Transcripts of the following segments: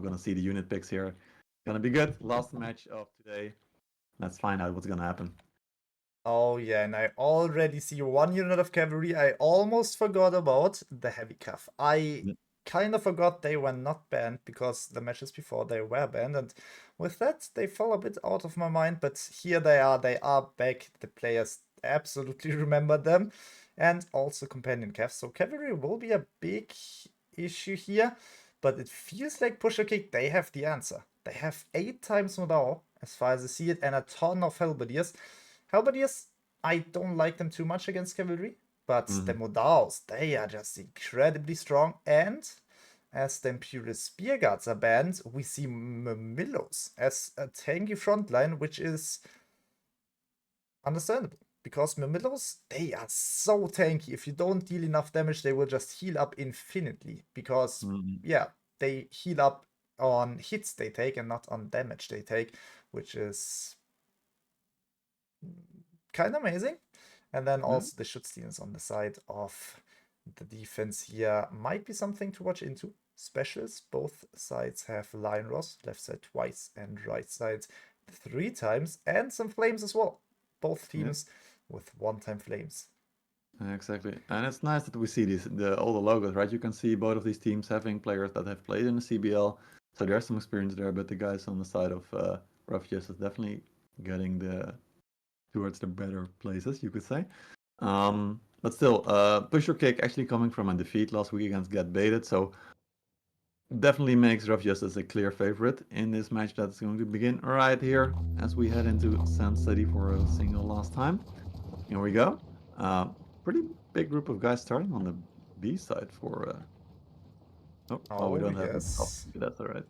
gonna see the unit picks here. Gonna be good. Last match of today. Let's find out what's gonna happen. Oh yeah, and I already see one unit of cavalry. I almost forgot about the heavy cav. I kind of forgot they were not banned because the matches before they were banned, and with that they fell a bit out of my mind, but here they are back. The players absolutely remember them, and also companion cavs. So cavalry will be a big issue here, but it feels like PushOrKick, they have the answer. They have 8 times Modao, as far as I see it, and a ton of Halberdiers. Halberdiers, I don't like them too much against cavalry, but the Modaos, they are just incredibly strong. And as the Imperial Spear Guards are banned, we see Murmillos as a tanky frontline, which is understandable. Because Murmillos, they are so tanky. If you don't deal enough damage, they will just heal up infinitely. Because, yeah, they heal up on hits they take and not on damage they take, which is kind of amazing. And then also the Schutzdienst on the side of the defense here might be something to watch into. Specials, both sides have Lion Ross, left side twice and right side 3 times, and some flames as well. Both teams with 1-time flames. Exactly, and it's nice that we see all the logos, right? You can see both of these teams having players that have played in the CBL, so there's some experience there. But the guys on the side of Rough Justice definitely getting towards the better places, you could say. But still, PushOrKick actually coming from a defeat last week against Get Baited, so definitely makes Rough Justice a clear favorite in this match that's going to begin right here as we head into Sand City for a single last time. Here we go. Pretty big group of guys starting on the B side for. We don't have this. That's all right.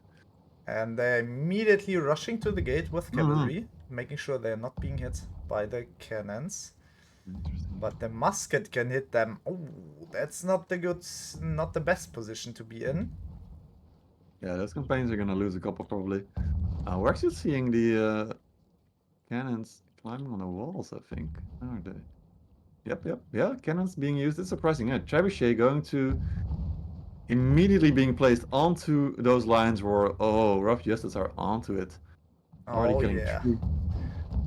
And they're immediately rushing to the gate with cavalry, making sure they're not being hit by the cannons. But the musket can hit them. Oh, that's not the best position to be in. Yeah, those campaigns are gonna lose a couple probably. We're actually seeing the cannons climbing on the walls, I think. Are they? Yep. Yeah, cannons being used. It's surprising. Yeah, Trebuchet going to immediately being placed onto those lines where, Rough Justice are onto it. Already killing 3.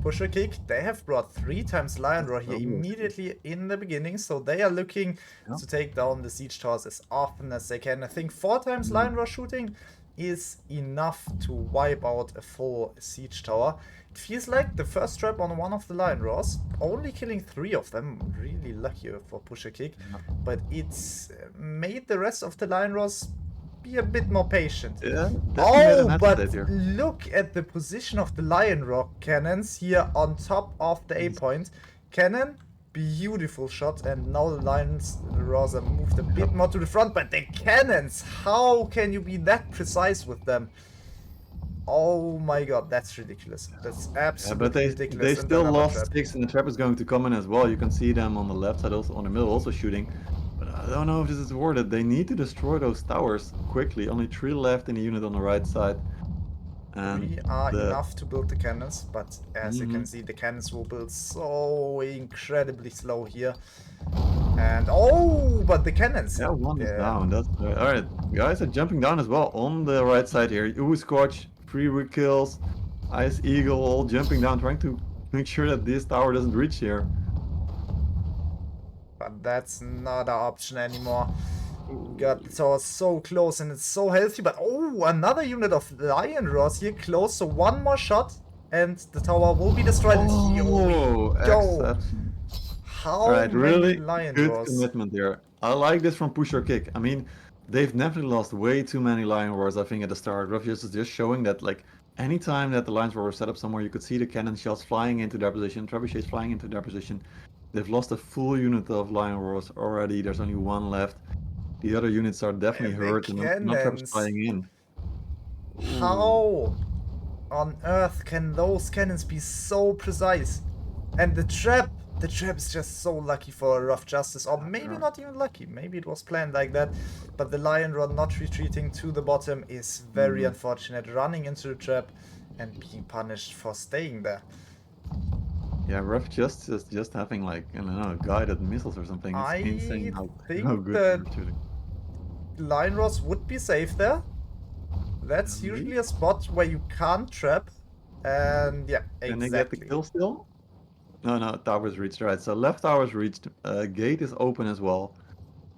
PushOrKick, they have brought 3 times Lion Roar here immediately in the beginning, so they are looking to take down the siege towers as often as they can. I think 4 times Lion Roar shooting is enough to wipe out a full siege tower. It feels like the first trap on one of the Lion Roars, only killing 3 of them, really lucky for PushOrKick, but it's made the rest of the Lion Roars be a bit more patient. Yeah, but look at the position of the Lion Rock cannons here on top of the A point. Cannon, beautiful shot, and now the Lions Roars are moved a bit more to the front, but the cannons, how can you be that precise with them? Oh my god, that's ridiculous. That's absolutely ridiculous. They still lost 6 and the trap is going to come in as well. You can see them on the left side, also on the middle, also shooting. But I don't know if this is worth it. They need to destroy those towers quickly. Only 3 left in the unit on the right side. And 3 are enough to build the cannons, but as you can see, the cannons will build so incredibly slow here. And but the cannons. Yeah, 1 is down. That's alright. Guys are jumping down as well on the right side here. Scorch, 3 kills, Ice Eagle all jumping down, trying to make sure that this tower doesn't reach here. But that's not an option anymore. God, the tower is so close and it's so healthy, but another unit of Lion Roars here close, so 1 more shot and the tower will be destroyed. Here we go. How really Lion good Roars. commitment there. I like this from PushOrKick. I mean, they've definitely lost way too many Lion Roars, I think, at the start. Rough Justice is just showing that, like, anytime that the Lions were set up somewhere, you could see the cannon shells flying into their position, trebuchets flying into their position. They've lost a full unit of Lion Roars already. There's only 1 left. The other units are definitely hurt and not traps flying in. How on earth can those cannons be so precise? And the trap is just so lucky for Rough Justice, or maybe not even lucky. Maybe it was planned like that. But the Lion Roar not retreating to the bottom is very unfortunate. Running into the trap and being punished for staying there. Yeah, Rough Justice just having, like, I don't know, guided missiles or something. It's insane how think good they're shooting. Lion Roars would be safe there. That's usually a spot where you can't trap. And yeah, Can they get the exactly. kill still? No, no, tower's reached, right. So left tower's reached. Gate is open as well.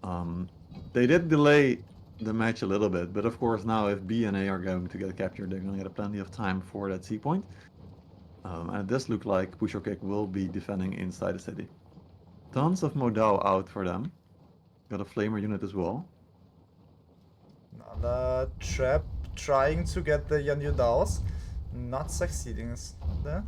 Um, they did delay the match a little bit, but of course now if B and A are going to get captured, they're going to get plenty of time for that C point. And it does look like PushOrKick will be defending inside the city. Tons of Modao out for them. Got a Flamer unit as well. Another trap trying to get the Yanyu Daos. Not succeeding there.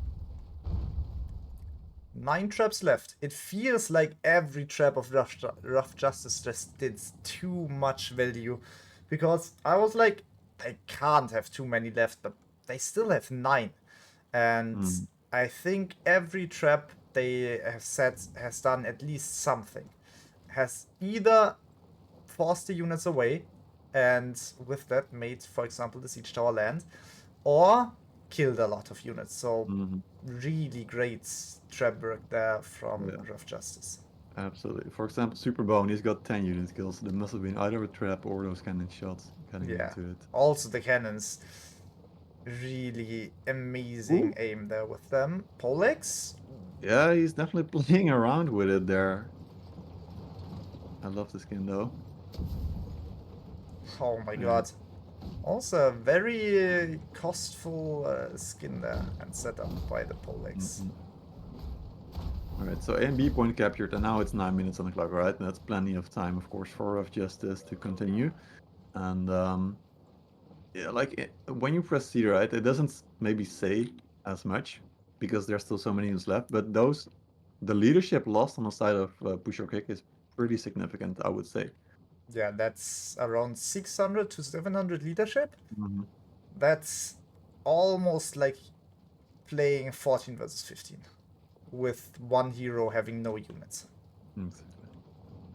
9 traps left. It feels like every trap of Rough Justice just did too much value. Because I was like, they can't have too many left, but they still have 9. And I think every trap they have set has done at least something. Has either forced the units away, and with that made, for example, the siege tower land, or killed a lot of units. So really great trap work there from Rough Justice. Absolutely. For example, Superbone, he's got 10 unit kills. There must have been either a trap or those cannon shots getting into it. Also the cannons. Really amazing aim there with them. Polex? Yeah, he's definitely playing around with it there. I love the skin though. Oh my god. Also a very costful skin there and setup by the Polex. Alright, so A and B point captured, and now it's 9 minutes on the clock, right? And that's plenty of time, of course, for Rough Justice to continue. And yeah, like when you press C, right, it doesn't maybe say as much because there's still so many units left, but the leadership lost on the side of PushOrKick is pretty significant, I would say. Yeah, that's around 600 to 700 leadership. That's almost like playing 14 versus 15 with one hero having no units.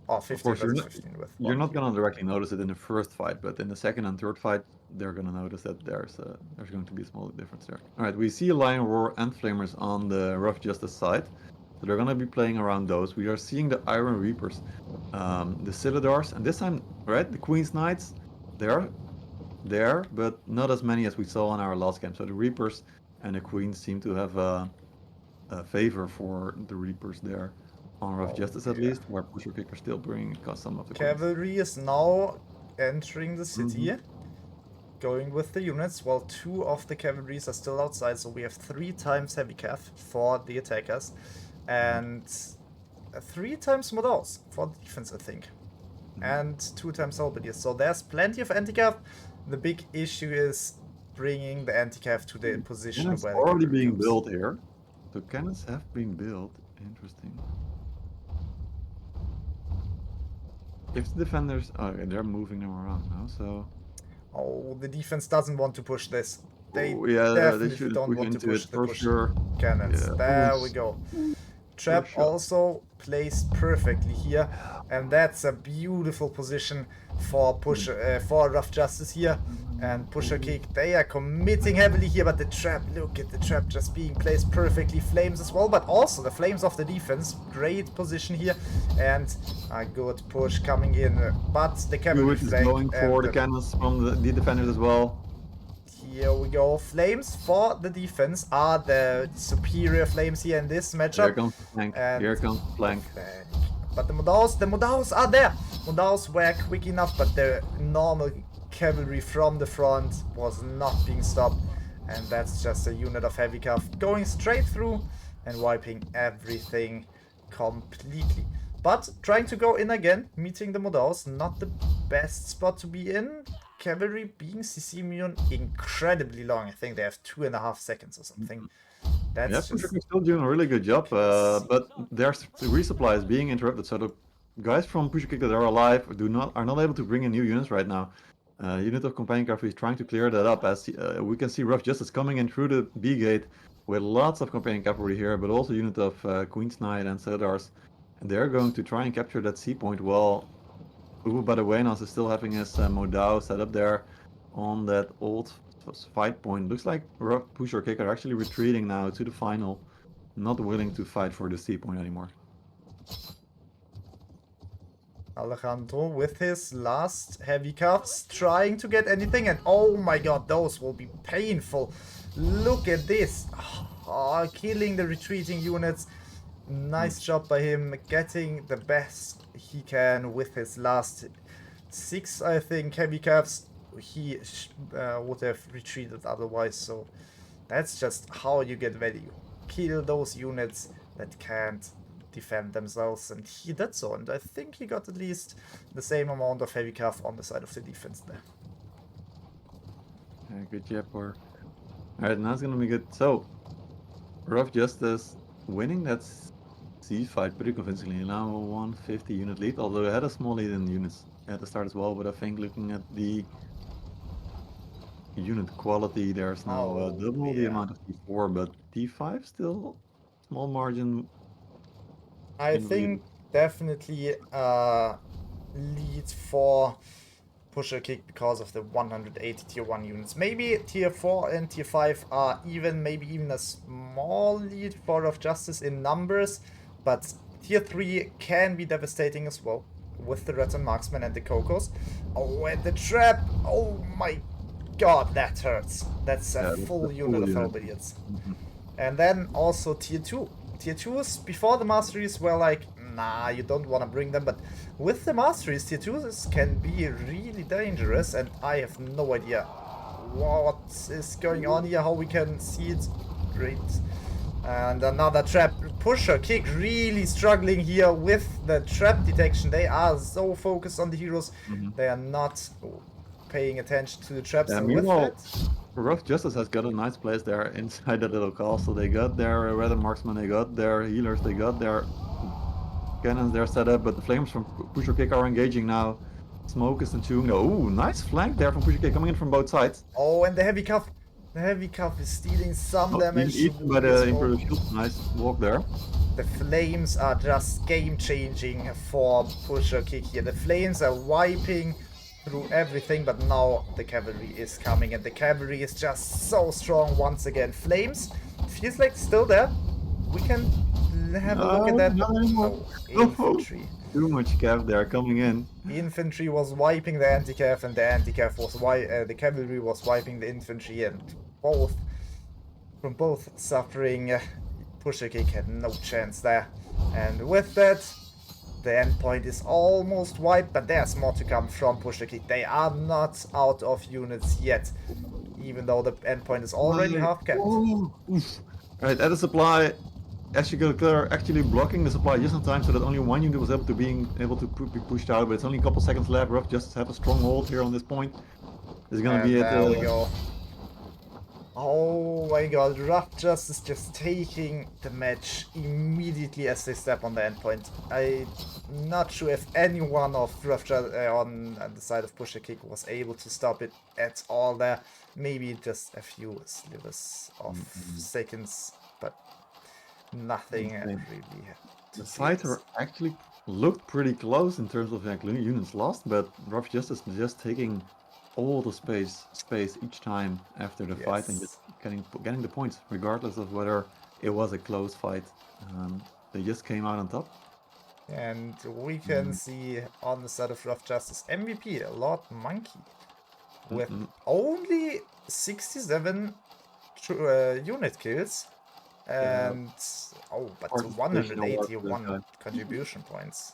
Or 15 versus 15 with one You're not hero. gonna directly notice it in the first fight, but in the second and third fight, they're gonna notice that there's going to be a small difference there. All right, we see Lion Roar and Flamers on the Rough Justice side, so they're gonna be playing around those. We are seeing the Iron Reapers, the Citadars, and this time, right, the Queen's Knights, they're there, but not as many as we saw in our last game. So the Reapers and the Queens seem to have a favor for the Reapers there. On Rough Justice at least, where PushOrKick are still bringing some of the Cavalry is now entering the city, going with the units, while 2 of the cavalries are still outside, so we have 3 times heavy cav for the attackers, and 3 times Modaus for the defense, I think, and 2 times Halberdiers. So there's plenty of anti-cav. The big issue is bringing the anti-cav to the position cannons where already being built here. So cannons have been built. Interesting. If the defenders, okay, they're moving them around now, so. Oh, the defense doesn't want to push this. They definitely don't want to push the push sure. cannons. There we go. Trap also placed perfectly here, and that's a beautiful position for for Rough Justice here. And PushOrKick, they are committing heavily here, but the trap, look at the trap just being placed perfectly. Flames as well, but also the flames of the defense. Great position here, and a good push coming in, but the cavalry is going for the cannons from the defenders as well. Here we go. Flames for the defense are the superior flames here in this matchup. Here comes the flank. Here comes the flank. But the Modaus are there. Modaus were quick enough, but the normal cavalry from the front was not being stopped. And that's just a unit of heavy cav going straight through and wiping everything completely. But trying to go in again, meeting the Modaus, not the best spot to be in. Cavalry being CC immune incredibly long. I think they have 2.5 seconds or something. That's PushOrKick still doing a really good job, but their resupply is being interrupted. So the guys from PushOrKick that are alive are not able to bring in new units right now. Unit of companion cavalry is trying to clear that up, as we can see Rough Justice coming in through the B gate with lots of companion cavalry here, but also unit of Queen's Knight and Citadars. And they're going to try and capture that C point while Ubu Badabuenos is still having his Modao set up there on that old fight point. Looks like PushOrKick are actually retreating now to the final, not willing to fight for the C point anymore. Alejandro with his last heavy cuffs, trying to get anything, and oh my god, those will be painful. Look at this. Killing the retreating units. Nice job by him, getting the best he can with his last 6, I think, heavy cuffs. He would have retreated otherwise, so that's just how you get value. Kill those units that can't defend themselves, and he did so, and I think he got at least the same amount of heavy cuff on the side of the defense there. Yeah, good job, or. Alright, now it's gonna be good. So, Rough Justice winning that siege fight pretty convincingly. Now 150 unit lead, although they had a small lead in units at the start as well, but I think looking at the unit quality, there's now double the amount of D4, but D5 still small margin. I think definitely lead for PushOrKick because of the 180 tier 1 units. Maybe tier 4 and tier 5 are maybe even a small lead for Rough Justice in numbers, but tier 3 can be devastating as well with the Red and Marksman and the Cocos. Oh, and the trap! Oh my god, that hurts. That's a full unit of Halberdians. And then also tier 2. Tier 2s before the masteries were like, nah, you don't want to bring them, but with the masteries, tier 2s can be really dangerous, and I have no idea what is going on here, how we can see it. Great. And another trap. PushOrKick really struggling here with the trap detection. They are so focused on the heroes, they are not paying attention to the traps. Yeah, meanwhile, Rough Justice has got a nice place there inside that little castle. They got their Red Marksman, they got their healers, they got their cannons there set up, but the flames from PushOrKick are engaging now. Smoke is ensuing. Oh, nice flank there from PushOrKick coming in from both sides. Oh, and the heavy cuff. The heavy cuff is stealing some damage. Eaten by the Imperial Shield. Nice walk there. The flames are just game-changing for PushOrKick here. The flames are wiping through everything, but now the cavalry is coming, and the cavalry is just so strong once again. Flames feels like still there. We can have a look at that. No, infantry. Too much cav there coming in. The infantry was wiping the anti-cav, and the anti-cav was the cavalry was wiping the infantry, and from both suffering, PushOrKick had no chance there. And with that, the endpoint is almost wiped, but there's more to come from PushOrKick. They are not out of units yet, even though the endpoint is already half capped. Right, at the supply, actually blocking the supply just in time so that only one unit was able to be pushed out, but it's only a couple seconds left. Rough Justice have a strong hold here on this point. This is gonna be it. There we go. Oh my god, Rough Justice just taking the match immediately as they step on the endpoint. I'm not sure if anyone of Rough Justice on the side of PushOrKick was able to stop it at all there. Maybe just a few slivers of seconds, but nothing really. The fighter actually looked pretty close in terms of units lost, but Rough Justice just taking all the space each time after the fight and just getting the points, regardless of whether it was a close fight. They just came out on top. And we can see on the side of Rough Justice MVP, Lord Monkey, with only 67 unit kills and but 181 contribution points.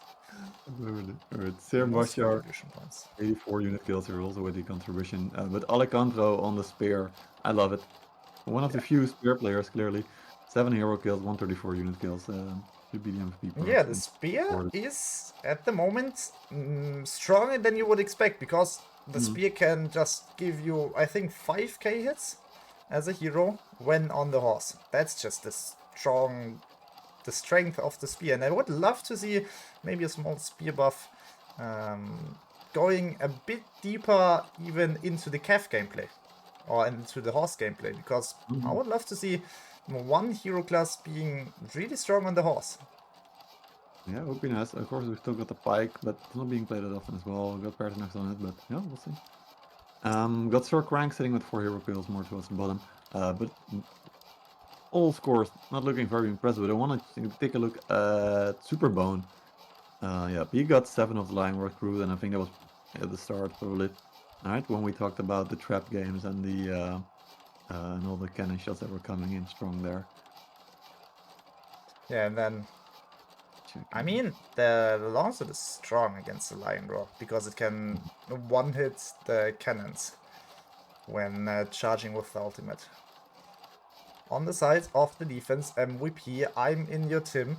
Sir Bashar, 84 unit kills here also with the contribution. But Alejandro on the spear, I love it. One of the few spear players, clearly. 7 hero kills, 134 unit kills. Should be the MVP. Yeah, the spear is at the moment stronger than you would expect, because the spear can just give you, I think, 5k hits as a hero when on the horse. That's just the strength of the spear, and I would love to see maybe a small spear buff going a bit deeper even into the cav gameplay or into the horse gameplay, because I would love to see one hero class being really strong on the horse. Yeah, it would be nice. Of course, we've still got the pike, but it's not being played that often as well. We've got Paradox on it, but yeah, we'll see. Got Sir Crank sitting with 4 hero kills more towards the bottom, but all scores not looking very impressive. But I want to take a look at Superbone. Yeah, he got 7 of the line work through, and I think that was at the start probably. Alright, when we talked about the trap games and the and all the cannon shots that were coming in strong there. Yeah, and then I Checking. mean the longsword is strong against the Lion Roar because it can one-hit the cannons when charging with the ultimate. On the side of the defense, MVP, I'm in your team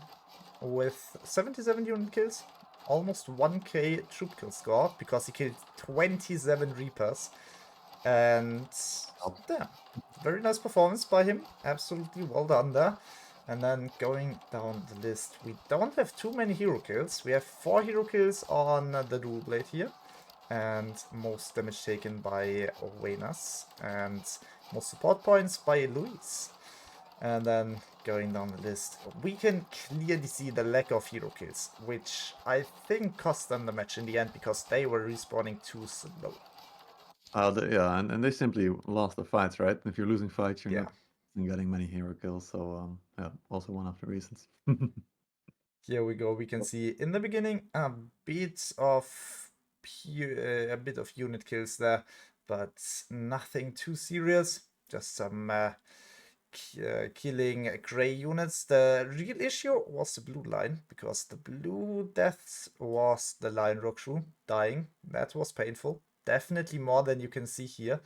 with 77 unit kills, almost 1k troop kill score because he killed 27 Reapers. And yeah, very nice performance by him. Absolutely well done there. And then going down the list, we don't have too many hero kills. We have 4 hero kills on the dual blade here. And most damage taken by Owenas. And most support points by Luis. And then going down the list, we can clearly see the lack of hero kills, which I think cost them the match in the end because they were respawning too slow. Yeah, and they simply lost the fights, right? If you're losing fights, you're Yeah. not getting many hero kills. So yeah, also one of the reasons. Here we go. We can see in the beginning a bit of unit kills there, but nothing too serious. Just some killing gray units. The real issue was the blue line because the blue deaths was the Lion Rock Shrew dying. That was painful. Definitely more than you can see here.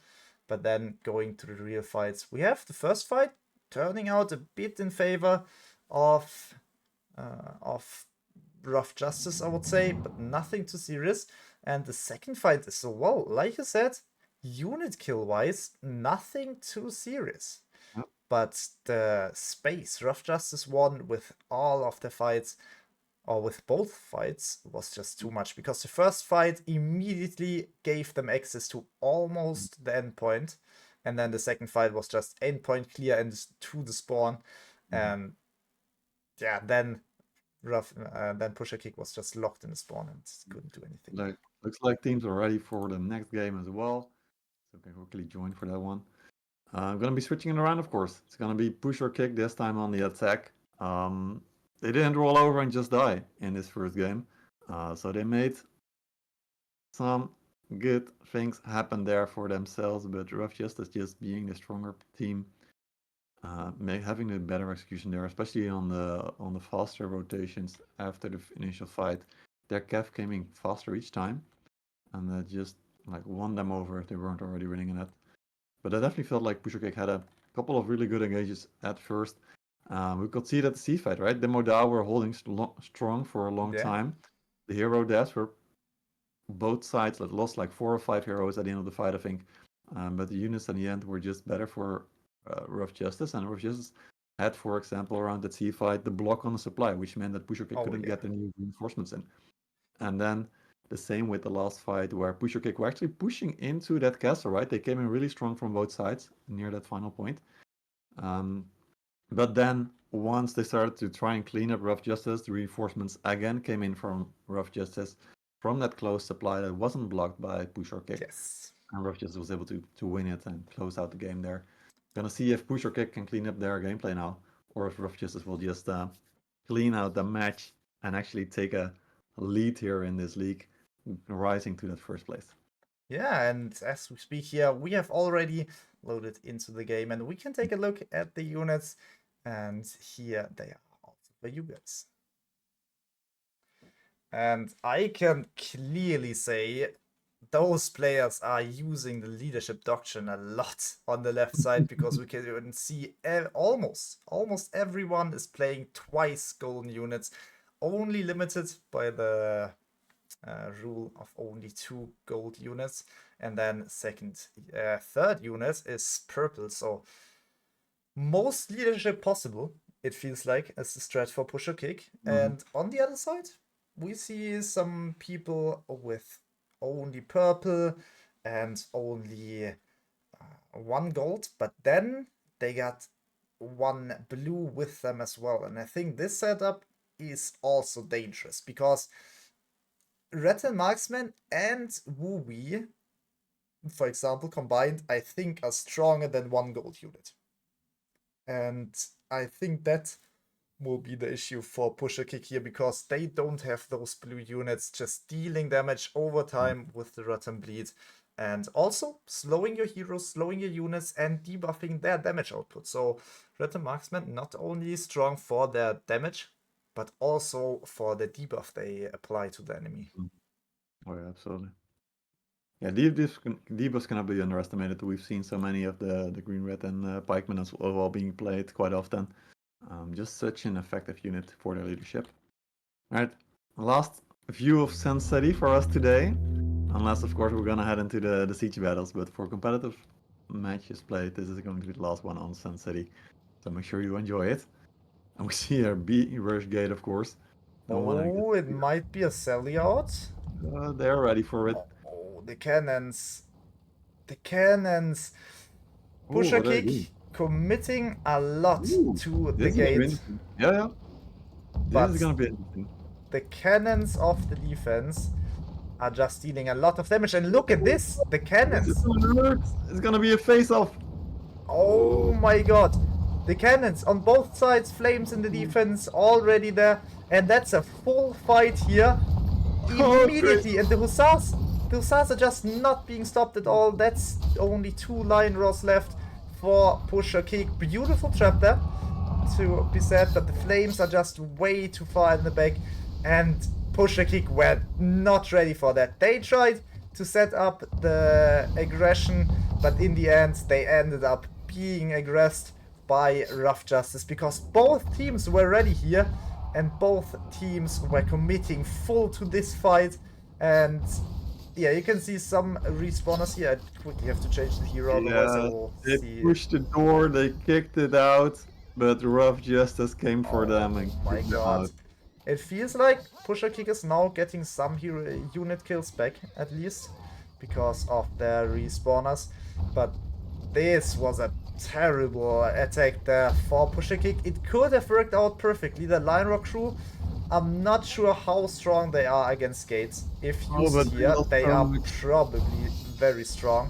But then going to the real fights, we have the first fight turning out a bit in favor of rough justice, I would say, but nothing too serious. And the second fight is, so well, like you said, unit kill wise, nothing too serious. Yep. But the space rough justice won with all of the fights, or with both fights, was just too much because the first fight immediately gave them access to almost the endpoint, and then the second fight was just endpoint clear and to the spawn, and yeah, then PushOrKick was just locked in the spawn and couldn't do anything. Like looks like teams are ready for the next game as well. So can quickly join for that one. I'm gonna be switching it around, of course. It's gonna be PushOrKick this time on the attack. They didn't roll over and just die in this first game, so they made some good things happen there for themselves. But Rough Justice just being the stronger team, having a better execution there, especially on the faster rotations after the initial fight. Their Kev came in faster each time, and that just like won them over if they weren't already winning in it. But I definitely felt like PushOrKick had a couple of really good engages at first. We could see that the C fight, right? The Modal were holding strong for a long Yeah. time. The hero deaths were both sides that lost like 4 or 5 heroes at the end of the fight, I think. But the units in the end were just better for Rough Justice. And Rough Justice had, for example, around that C fight, the block on the supply, which meant that PushOrKick couldn't get the new reinforcements in. And then the same with the last fight where PushOrKick were actually pushing into that castle, right? They came in really strong from both sides near that final point. But then once they started to try and clean up Rough Justice, the reinforcements again came in from Rough Justice from that close supply that wasn't blocked by PushOrKick. Yes. And Rough Justice was able to win it and close out the game there. Gonna see if PushOrKick can clean up their gameplay now, or if Rough Justice will just clean out the match and actually take a lead here in this league, rising to that first place. Yeah, and as we speak here, we have already loaded into the game, and we can take a look at the units, and here they are also for you guys. And I can clearly say those players are using the leadership doctrine a lot on the left side because we can even see almost everyone is playing twice golden units, only limited by the rule of only 2 gold units, and then third unit is purple. So most leadership possible, it feels like, as the strat for PushOrKick. And on the other side, we see some people with only purple and only 1 gold, but then they got 1 blue with them as well. And I think this setup is also dangerous because Rattle Marksman and Wooey, for example, combined, I think are stronger than 1 gold unit. And I think that will be the issue for PushOrKick here, because they don't have those blue units just dealing damage over time with the Rotten Bleed, and also slowing your heroes, slowing your units, and debuffing their damage output. So Rotten Marksmen not only strong for their damage, but also for the debuff they apply to the enemy. Oh yeah, absolutely. Yeah, debuffs cannot be underestimated. We've seen so many of the green, red, and pikemen as well being played quite often. Just such an effective unit for their leadership. Alright, last view of Sun City for us today. Unless, of course, we're gonna head into the siege battles, but for competitive matches played, this is going to be the last one on Sun City. So make sure you enjoy it. And we see a B rush gate, of course. Don't want to Oh, it might be a Sally out. they're ready for it. Oh, the cannons. The cannons. Ooh, what are they doing? PushOrKick committing a lot Ooh, to the this is gonna be gate, interesting. Yeah, yeah. This is but gonna be interesting. the cannons of the defense are just dealing a lot of damage. And look at this, the This is cannons. gonna hurt. It's gonna be a face-off. Oh my god. The cannons on both sides, flames in the defense already there. And that's a full fight here. Immediately. And the Hussars are just not being stopped at all. That's only 2 Lion Roars left for PushOrKick. Beautiful trap there, to be said, but the flames are just way too far in the back. And PushOrKick were not ready for that. They tried to set up the aggression, but in the end they ended up being aggressed by Rough Justice, because both teams were ready here and both teams were committing full to this fight. And yeah, you can see some respawners here. I quickly have to change the hero, otherwise I Yeah, will they see. pushed the door, they kicked it out, but Rough Justice came for them and Oh my kicked them god. out. It feels like PushOrKick is now getting some hero unit kills back, at least, because of their respawners. But this was a terrible attack there for PushOrKick. It could have worked out perfectly. The Lion Rock crew, I'm not sure how strong they are against gates. If used but here, they are also, probably very strong.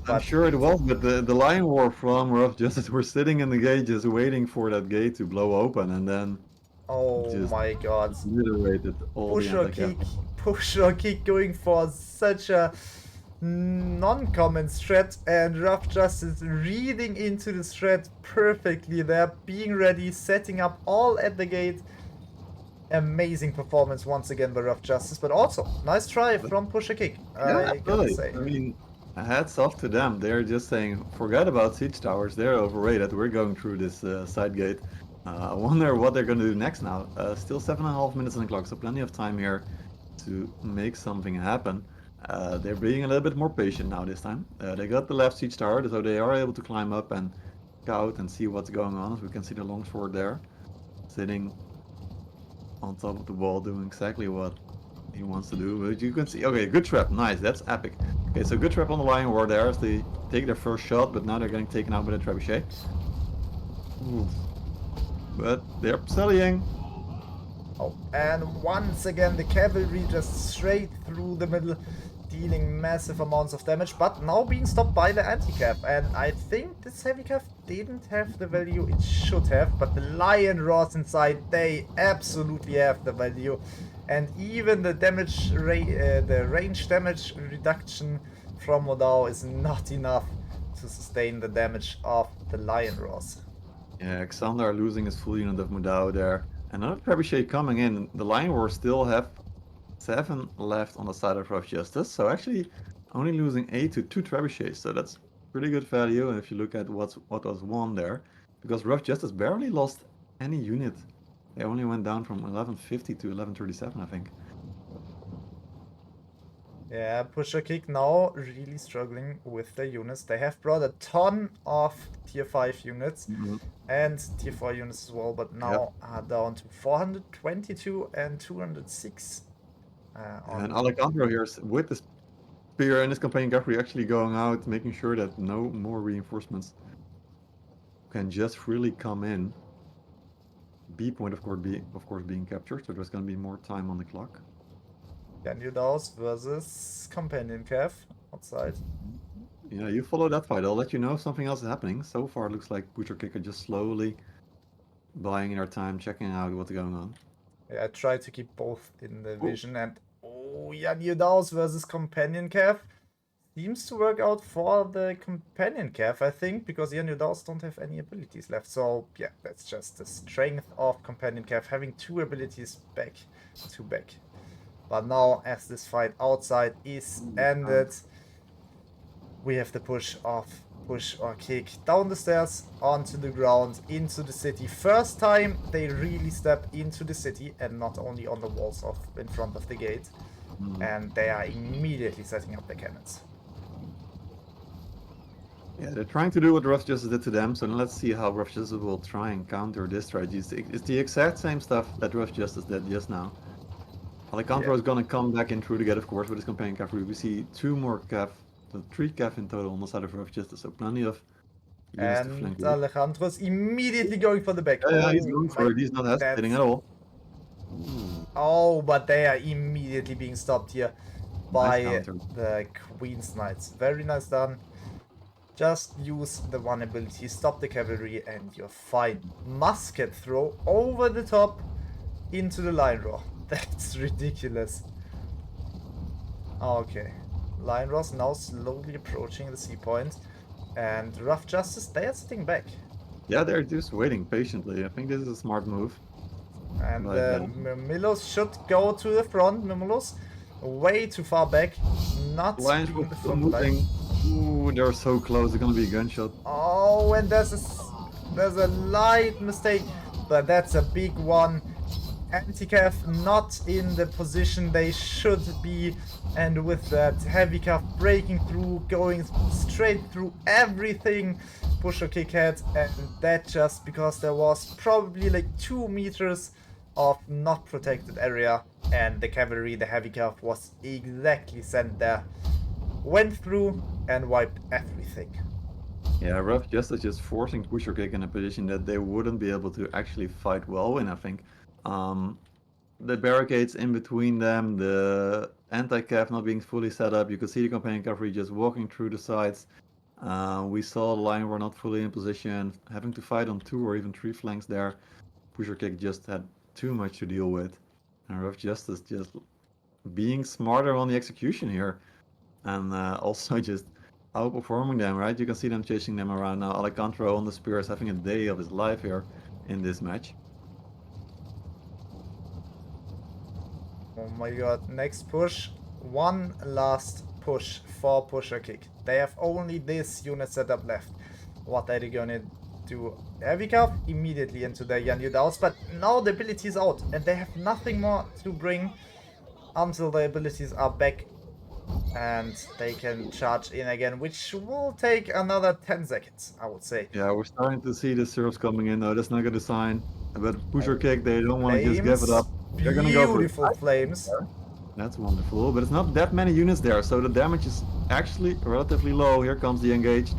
I'm But sure it was, but the Lion War from Rough Justice were sitting in the gate just waiting for that gate to blow open and then oh just my god. obliterated all the anti-cav. PushOrKick going for such a non-common threat, and Rough Justice reading into the threat perfectly there, being ready, setting up all at the gate. Amazing performance once again by Rough Justice, but also nice try from PushOrKick, Yeah, I gotta absolutely. say. I mean, hats off to them. They're just saying, forget about siege towers. They're overrated. We're going through this side gate. I wonder what they're going to do next now. Still 7.5 minutes on the clock, so plenty of time here to make something happen. They're being a little bit more patient now this time. They got the left siege tower, so they are able to climb up and scout and see what's going on. As we can see the longsword there, sitting on top of the wall, doing exactly what he wants to do. But you can see, okay, good trap, nice, that's epic. Okay, so good trap on the Lion War there as they take their first shot, but now they're getting taken out by the trebuchet. Ooh. But they're sallying. Oh, and once again the cavalry just straight through the middle, dealing massive amounts of damage, but now being stopped by the anti-cav. And I think this heavy cav didn't have the value it should have, but the Lion Roars inside, they absolutely have the value. And even the damage, the range damage reduction from Modao is not enough to sustain the damage of the Lion Roars. Yeah, Xander losing his full unit of Mudao there. Another trebuchet coming in. The Lion War still have 7 left on the side of Rough Justice, so actually only losing 8 to 2 trebuchets, so that's pretty good value if you look at what was won there, because Rough Justice barely lost any unit. They only went down from 1150 to 1137, I think. Yeah, PushOrKick now really struggling with their units. They have brought a ton of tier 5 units and tier 4 units as well, but now are down to 422 and 206. And Alejandro here with the spear and his companion Gaffrey actually going out, making sure that no more reinforcements can just freely come in. B point, of course, being captured, so there's going to be more time on the clock. Daus versus Companion Cav outside. Yeah, you follow that fight. I'll let you know if something else is happening. So far, it looks like PushOrKick are just slowly buying their time, checking out what's going on. Yeah, I try to keep both in the Oh, vision. And oh, yeah, Daos versus Companion Cav seems to work out for the Companion Cav, I think, because Daos don't have any abilities left. So yeah, that's just the strength of Companion Cav, having 2 abilities back to back. But now, as this fight outside is ended, we have the push or kick down the stairs, onto the ground, into the city. First time they really step into the city and not only on the walls of in front of the gate. And they are immediately setting up their cannons. yeah, they're trying to do what Rough Justice did to them, so let's see how Rough Justice will try and counter this strategy. It's the exact same stuff that Rough Justice did just now. Alejandro is gonna come back in through the gate, of course, with his companion cavalry. We see 2 more cav, so 3 cav in total on the side of Rough Justice, so plenty of units to flank And with. Alejandro's immediately going for the back. Yeah, he's going for it. He's not hesitating at all. Oh, but they are immediately being stopped here by Nice counter. the Queen's Knights. Very nice done. Just use the one ability, stop the cavalry, and you're fine. Musket throw over the top into the line roar. That's ridiculous. Okay. Line roar's now slowly approaching the sea point. And Rough Justice, they are sitting back. Yeah, they're just waiting patiently. I think this is a smart move. And But, Milos should go to the front. Milos way too far back. Not Lions being were the still front line. moving. Ooh, they're so close. They're gonna be a gunshot. Oh, and there's a light mistake, but that's a big one. Anti-Cav not in the position they should be, and with that heavy Cav breaking through, going straight through everything PushOrKick had, and that just because there was probably like 2 meters of not protected area, and the cavalry, the heavy Cav, was exactly sent there, went through and wiped everything. Yeah, Rough Justice just forcing PushOrKick in a position that they wouldn't be able to actually fight well in, I think. The barricades in between them, the anti-cav not being fully set up, you could see the companion cavalry just walking through the sides. We saw the line were not fully in position, having to fight on 2 or even 3 flanks there. PushOrKick just had too much to deal with. And Rough Justice just being smarter on the execution here. And also just outperforming them, right? You can see them chasing them around now. Alejandro on the spear is having a day of his life here in this match. Oh my god, next push. One last push for PushOrKick. They have only this unit setup left. What are they gonna do? Heavy Cav immediately into the Daos, but now the ability is out and they have nothing more to bring until the abilities are back and they can charge in again, which will take another 10 seconds, I would say. Yeah, we're starting to see the serves coming in. No, that's not a good sign. But PushOrKick, they don't want to just give it up. They're gonna go for it. Beautiful flames. That's wonderful, but it's not that many units there, so the damage is actually relatively low. Here comes the engage.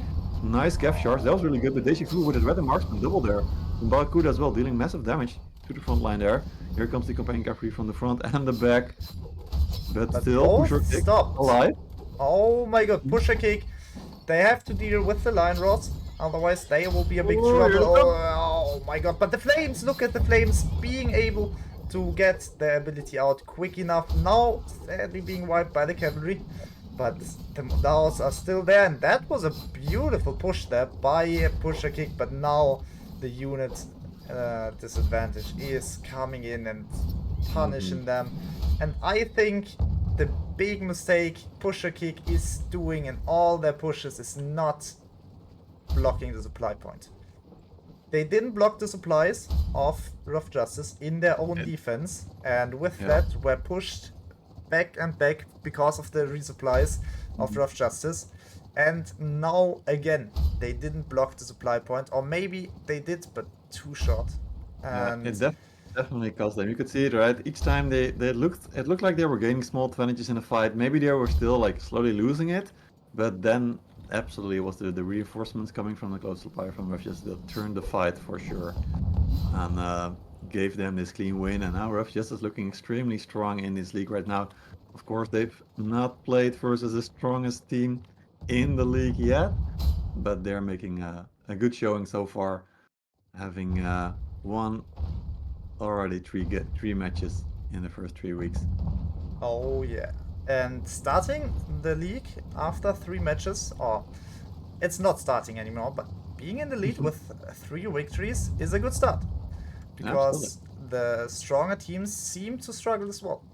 Nice Gav charge, that was really good, but Daisy flew with his red and marksman double there. And Barracuda as well, dealing massive damage to the front line there. Here comes the companion cavalry from the front and the back. But still, PushOrKick alive. Oh my god, PushOrKick. They have to deal with the line rods, otherwise they will be a big trouble. Oh my god, but the flames, look at the flames, being able to get the ability out quick enough. Now, sadly being wiped by the cavalry, but the Daos are still there, and that was a beautiful push there by PushOrKick, but now the unit disadvantage is coming in and punishing them. And I think the big mistake PushOrKick is doing in all their pushes is not blocking the supply point. They didn't block the supplies of Rough Justice in their own defense, and with that were pushed back and back because of the resupplies of Rough Justice. And now again, they didn't block the supply point, or maybe they did, but too short. And it definitely cost them. You could see it, right? Each time it looked like they were gaining small advantages in the fight. Maybe they were still like slowly losing it, but then absolutely it was the reinforcements coming from the close supply from Rough Justice that turned the fight for sure, and gave them this clean win. And now Rough Justice looking extremely strong in this league right now. Of course, they've not played versus the strongest team in the league yet, but they're making a good showing so far. having won already three matches in the first 3 weeks. Oh yeah. And starting the league after 3 matches, or it's not starting anymore, but being in the lead with 3 victories is a good start. Absolutely. Because the stronger teams seem to struggle as well.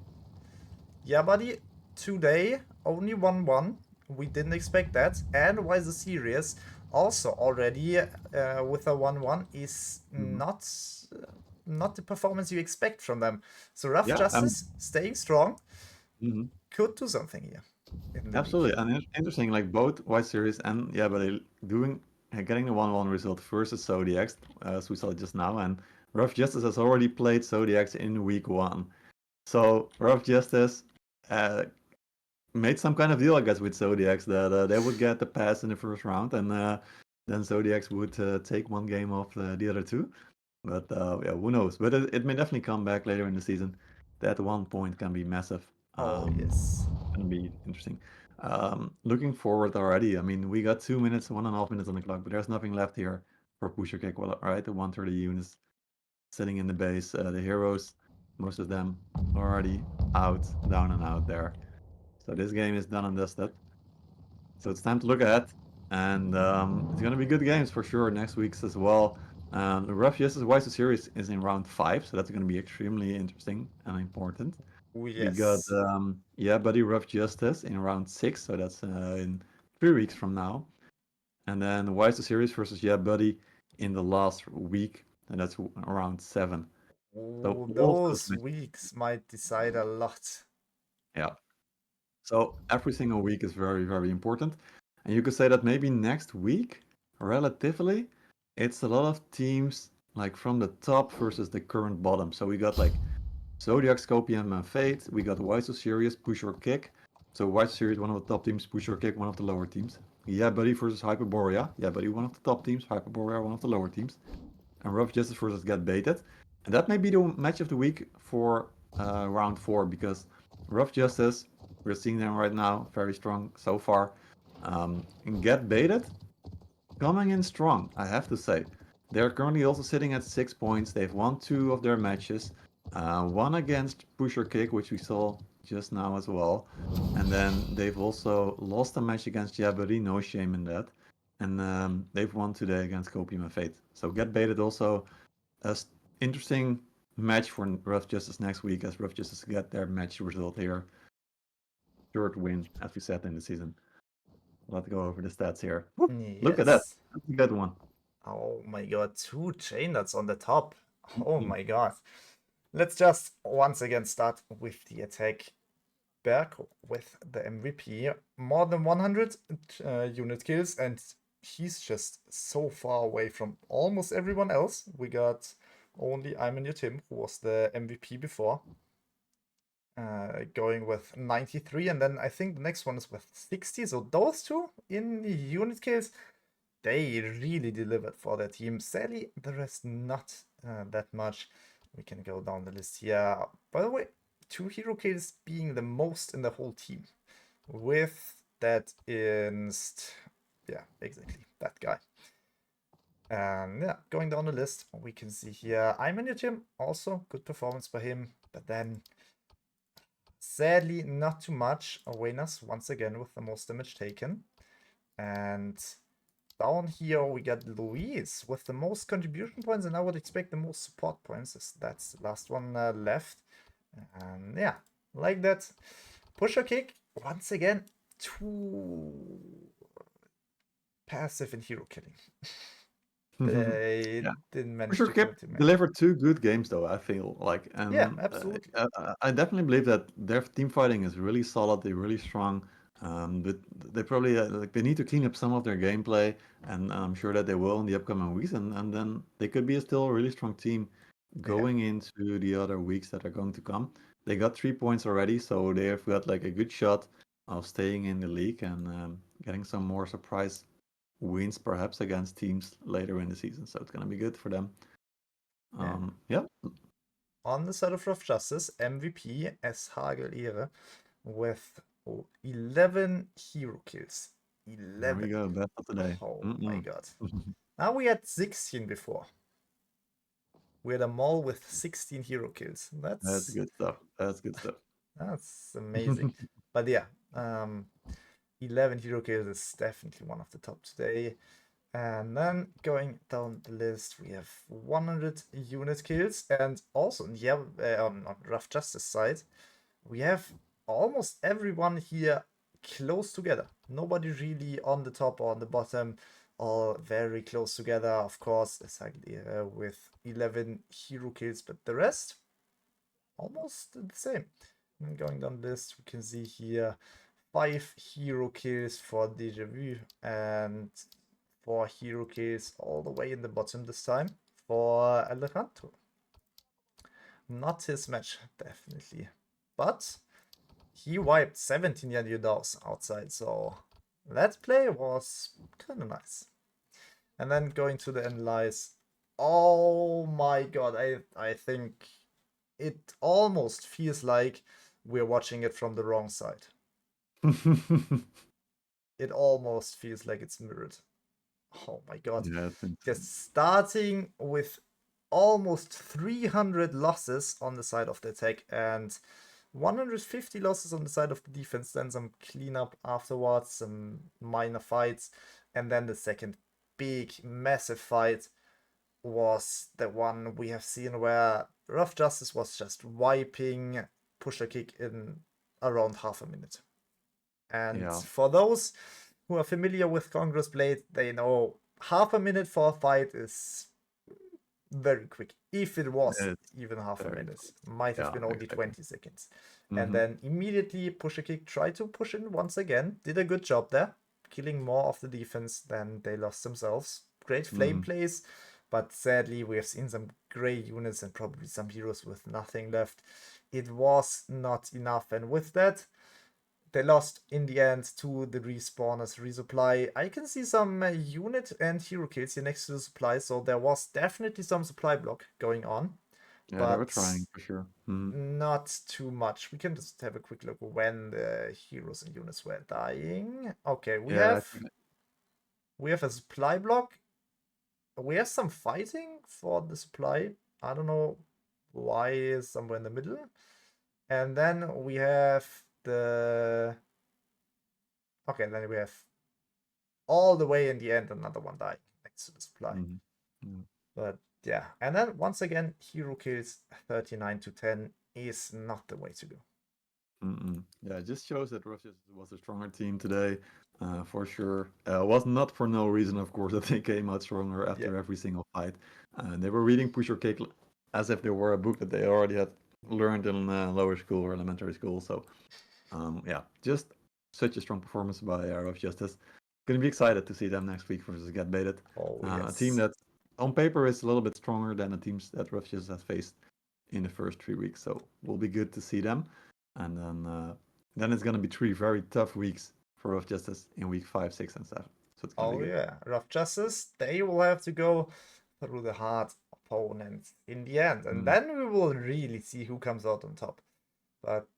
Yeah, buddy, today only 1-1. We didn't expect that. And why the series also already with a 1-1 is Mhm. not the performance you expect from them. So Rough Yeah, Justice staying strong mhm. could do something here in the league. Absolutely. And interesting, like both White Series and yeah, but doing getting the 1-1 result versus Zodiacs, as we saw just now, and Rough Justice has already played Zodiacs in week 1. So Rough Justice uh, made some kind of deal, I guess, with Zodiacs that they would get the pass in the first round, and then Zodiacs would take one game off the other two. But yeah, who knows? But it may definitely come back later in the season. That 1 point can be massive. Oh, yes. Gonna be interesting. Looking forward already. I mean, we got 2 minutes, 1.5 minutes on the clock, but there's nothing left here for PushOrKick. Well, right, the 130 units sitting in the base. The heroes, most of them already out, down and out there. So this game is done and dusted. So it's time to look ahead, and it's gonna be good games for sure next week's as well. The Rough Justice Wise series is in round 5, so that's gonna be extremely interesting and important. Oh, We got yes. yeah, Buddy Rough Justice in round 6, so that's in 3 weeks from now, and then the Wise series versus Yeah Buddy in the last week, and that's around 7. So Oh, all of those those matches, weeks might decide a lot. yeah. So every single week is very, very important. And you could say that maybe next week, relatively, it's a lot of teams like from the top versus the current bottom. So we got like Zodiac, Scopium, and Fate. We got Wise Series, PushOrKick. So Wise Series, one of the top teams, PushOrKick, one of the lower teams. Yeah, Buddy versus Hyperborea. Yeah, Buddy, one of the top teams, Hyperborea, one of the lower teams. And Rough Justice versus Get Baited. And that may be the match of the week for round 4 because Rough Justice, we're seeing them right now, very strong so far. And Get Baited, coming in strong, I have to say. They're currently also sitting at 6 points. They've won 2 of their matches. One against PushOrKick, which we saw just now as well. And then they've also lost a match against Jabari, no shame in that. And they've won today against Copium and Fate. So Get Baited also a interesting match for Rough Justice next week as Rough Justice get their match result here. Third win, as we said in the season. Let's go over the stats here. Woo, look at that. Yes. That's a good one. Oh my god, 2 chain nuts on the top. Oh Mhm. my god. Let's just once again start with the attack. Berg with the MVP. More than 100 unit kills, and he's just so far away from almost everyone else. We got only I'm and your Tim, who was the MVP before, going with 93, and then I think the next one is with 60. So those two in the unit kills, they really delivered for their team. Sadly, the rest not that much. We can go down the list here. By the way, 2 hero kills being the most in the whole team. With that inst, yeah, exactly, that guy. And yeah, going down the list, we can see here I'm in your team. Also, good performance by him. But then, sadly, not too much. Awareness once again with the most damage taken. And down here we got Luis with the most contribution points, and I would expect the most support points, as that's the last one left. And yeah, like that. PushOrKick, once again, too passive in hero killing. They Yeah, didn't for manage sure. to kill Kip too many. delivered 2 good games though. I feel like, Yeah, and absolutely. I definitely believe that their team fighting is really solid. They're really strong. But they probably like they need to clean up some of their gameplay, and I'm sure that they will in the upcoming weeks. And then they could be still a really strong team Yeah, going into the other weeks that are going to come. They got 3 points already, so they have got like a good shot of staying in the league and getting some more surprise wins perhaps against teams later in the season. So it's gonna be good for them. yeah. Yeah, On the side of Rough Justice, MVP as Hagel Ehre with 11 hero kills. there we 11. go. Best of today. Oh my Mm-mm. god. Now we had 16 before. We're the mall with 16 hero kills. That's good stuff. That's good stuff. That's amazing. But yeah, 11 hero kills is definitely one of the top today. And then going down the list, we have 100 unit kills. And also, yeah, on Rough Justice side, we have almost everyone here close together. Nobody really on the top or on the bottom, all very close together. Of course, exactly with 11 hero kills, but the rest almost the same. And going down the list, we can see here 5 hero kills for Deja Vu and 4 hero kills all the way in the bottom this time for Alejandro. Not his match, definitely. But he wiped 17 Yanudaos outside, so that play was kind of nice. And then going to the analyze. Oh my god, I think it almost feels like we're watching it from the wrong side. It almost feels like it's mirrored. Oh my god. Yeah, Just starting with almost 300 losses on the side of the attack and 150 losses on the side of the defense, then some cleanup afterwards, some minor fights, and then the second big, massive fight was the one we have seen where Rough Justice was just wiping PushOrKick in around half a minute. And Yeah. for those who are familiar with Congress Blade, they know half a minute for a fight is very quick. If it was It's even half a very minute, might have yeah, been only exactly. 20 seconds. And Mhm. then immediately PushOrKick tried to push in once again, did a good job there, killing more of the defense than they lost themselves. Great flame plays, but sadly we have seen some gray units and probably some heroes with nothing left. It was not enough, and with that, they lost in the end to the respawners resupply. I can see some unit and hero kills here next to the supply, so there was definitely some supply block going on. Yeah, they were But trying for sure. not too much. We can just have a quick look when the heroes and units were dying. Okay, we Yeah, I have think a supply block. We have some fighting for the supply. I don't know why is somewhere in the middle. And then we have the okay, then we have all the way in the end another one dying next to the supply. Yeah. But yeah, and then once again, hero kills 39 to 10 is not the way to go. Yeah, it just shows that Russia was a stronger team today, for sure. Was not for no reason, of course, that they came out stronger after every single fight. They were reading PushOrKick as if they were a book that they already had learned in lower school or elementary school. So, yeah, just such a strong performance by Rough Justice. Gonna be excited to see them next week versus Get Baited. Oh, A team yes. that on paper is a little bit stronger than the teams that Rough Justice has faced in the first 3 weeks. So, will be good to see them. And then it's gonna be 3 very tough weeks for Rough Justice in week 5, 6, and 7. So it's gonna be good. Yeah, Rough Justice, they will have to go through the hard opponents in the end, and then we will really see who comes out on top. But